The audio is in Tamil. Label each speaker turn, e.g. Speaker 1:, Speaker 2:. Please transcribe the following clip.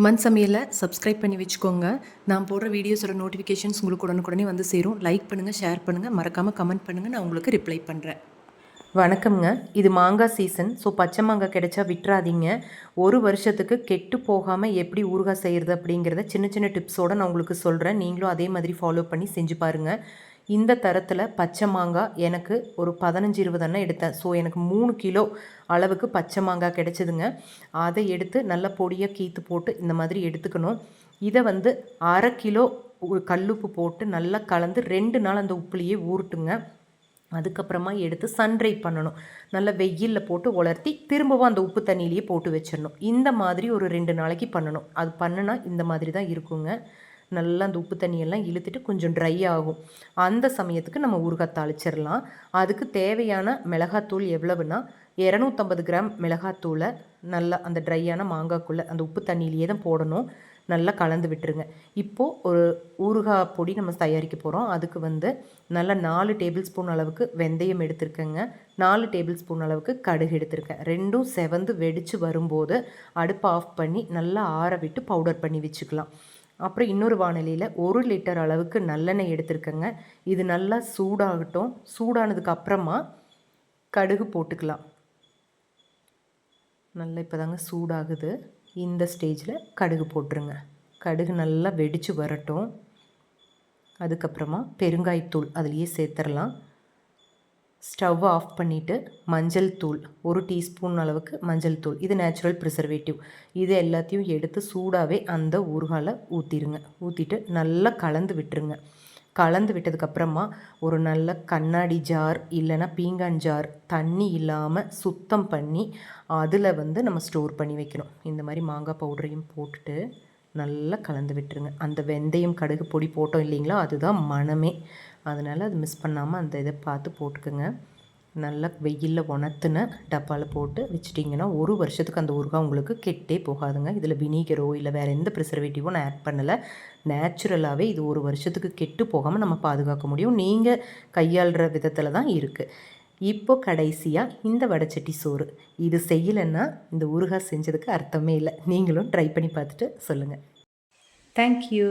Speaker 1: மண் சமையலை சப்ஸ்கிரைப் பண்ணி வச்சுக்கோங்க. நான் போடுற வீடியோஸோட நோட்டிஃபிகேஷன்ஸ் உங்களுக்கு உடனுக்குடனே வந்து சேரும். லைக் பண்ணுங்கள், ஷேர் பண்ணுங்கள், மறக்காமல் கமெண்ட் பண்ணுங்கள். நான் உங்களுக்கு ரிப்ளை பண்ணுறேன். வணக்கம்ங்க. இது மாங்காய் சீசன். ஸோ பச்சை மாங்காய் கிடைச்சா விட்டுறாதீங்க. ஒரு வருஷத்துக்கு கெட்டு போகாமல் எப்படி ஊறுகாய் செய்கிறது அப்படிங்கிறத சின்ன சின்ன டிப்ஸோடு நான் உங்களுக்கு சொல்கிறேன். நீங்களும் அதே மாதிரி ஃபாலோ பண்ணி செஞ்சு பாருங்கள். இந்த தரத்தில் பச்சை மாங்காய் எனக்கு ஒரு 15-20 எண்ணெய் எடுத்தேன். ஸோ எனக்கு 3 கிலோ அளவுக்கு பச்சை மாங்காய் கிடச்சிதுங்க. அதை எடுத்து நல்லா பொடியாக கீத்து போட்டு இந்த மாதிரி எடுத்துக்கணும். இதை வந்து 1/2 கிலோ கல்லுப்பு போட்டு நல்லா கலந்து 2 நாள் அந்த உப்புலேயே ஊறட்டுங்க. அதுக்கப்புறமா எடுத்து சன்ட்ரை பண்ணணும். நல்லா வெயிலில் போட்டு உலர்த்தி திரும்பவும் அந்த உப்பு தண்ணியிலேயே போட்டு வச்சிடணும். இந்த மாதிரி ஒரு 2 நாளைக்கு பண்ணணும். அது பண்ணுனா இந்த மாதிரி தான் இருக்குங்க. நல்லா அந்த உப்பு தண்ணியெல்லாம் இழுத்துட்டு கொஞ்சம் ட்ரை ஆகும். அந்த சமயத்துக்கு நம்ம ஊறுகாய் தாளிச்சிடலாம். அதுக்கு தேவையான மிளகாத்தூள் எவ்வளவுன்னா 250 கிராம் மிளகாத்தூளை நல்லா அந்த ட்ரையான மாங்காய்க்குள்ளே அந்த உப்பு தண்ணியிலேயே தான் போடணும். நல்லா கலந்து விட்டுருங்க. இப்போது ஒரு ஊறுகாய் பொடி நம்ம தயாரிக்க போகிறோம். அதுக்கு வந்து நல்லா 4 டேபிள் ஸ்பூன் அளவுக்கு வெந்தயம் எடுத்துருக்கேங்க. 4 டேபிள் ஸ்பூன் அளவுக்கு கடுகு எடுத்திருக்கேன். ரெண்டும் செவந்து வெடித்து வரும்போது அடுப்பை ஆஃப் பண்ணி நல்லா ஆற விட்டு பவுடர் பண்ணி வச்சுக்கலாம். அப்புறம் இன்னொரு வானிலையில் 1 லிட்டர் அளவுக்கு நல்லெண்ணெய் எடுத்துருக்கேங்க. இது நல்லா சூடாகட்டும். சூடானதுக்கு அப்புறமா கடுகு போட்டுக்கலாம். நல்லா இப்போ தாங்க சூடாகுது. இந்த ஸ்டேஜில் கடுகு போட்டுருங்க. கடுகு நல்லா வெடித்து வரட்டும். அதுக்கப்புறமா பெருங்காயத்தூள் அதுலேயே சேர்த்துடலாம். ஸ்டவ் ஆஃப் பண்ணிவிட்டு மஞ்சள் தூள் 1 டீஸ்பூன் அளவுக்கு மஞ்சள் தூள், இது நேச்சுரல் ப்ரிசர்வேட்டிவ். இது எல்லாத்தையும் எடுத்து சூடாகவே அந்த ஊறுகாயில் ஊற்றிடுங்க. ஊற்றிட்டு நல்லா கலந்து விட்டுருங்க. கலந்து விட்டதுக்கப்புறமா ஒரு நல்ல கண்ணாடி ஜார் இல்லைன்னா பீங்கான் ஜார் தண்ணி இல்லாமல் சுத்தம் பண்ணி அதில் வந்து நம்ம ஸ்டோர் பண்ணி வைக்கணும். இந்த மாதிரி மாங்காய் பவுடரையும் போட்டுட்டு நல்லா கலந்து விட்டுருங்க. அந்த வெந்தயம் கடுகு பொடி போட்டோம் இல்லைங்களா, அதுதான் மணமே. அதனால் அது மிஸ் பண்ணாமல் அந்த இதை பார்த்து போட்டுக்கோங்க. நல்லா வெயிலில் உணர்த்துன டப்பாவில் போட்டு வச்சிட்டிங்கன்னா 1 வருஷத்துக்கு அந்த ஊறுகாய் உங்களுக்கு கெட்டே போகாதுங்க. இதில் வினிகரோ இல்லை வேறு எந்த ப்ரிசர்வேட்டிவோ நான் ஆட் பண்ணலை. நேச்சுரலாகவே இது 1 வருஷத்துக்கு கெட்டு போகாமல் நம்ம பாதுகாக்க முடியும். நீங்கள் கையாளுற விதத்தில் தான் இருக்குது. இப்போ கடைசியாக இந்த வடைச்சட்டி சோறு இது செய்யலைன்னா இந்த ஊறுகாய் செஞ்சதுக்கு அர்த்தமே இல்லை. நீங்களும் ட்ரை பண்ணி பார்த்துட்டு சொல்லுங்கள். தேங்க்யூ.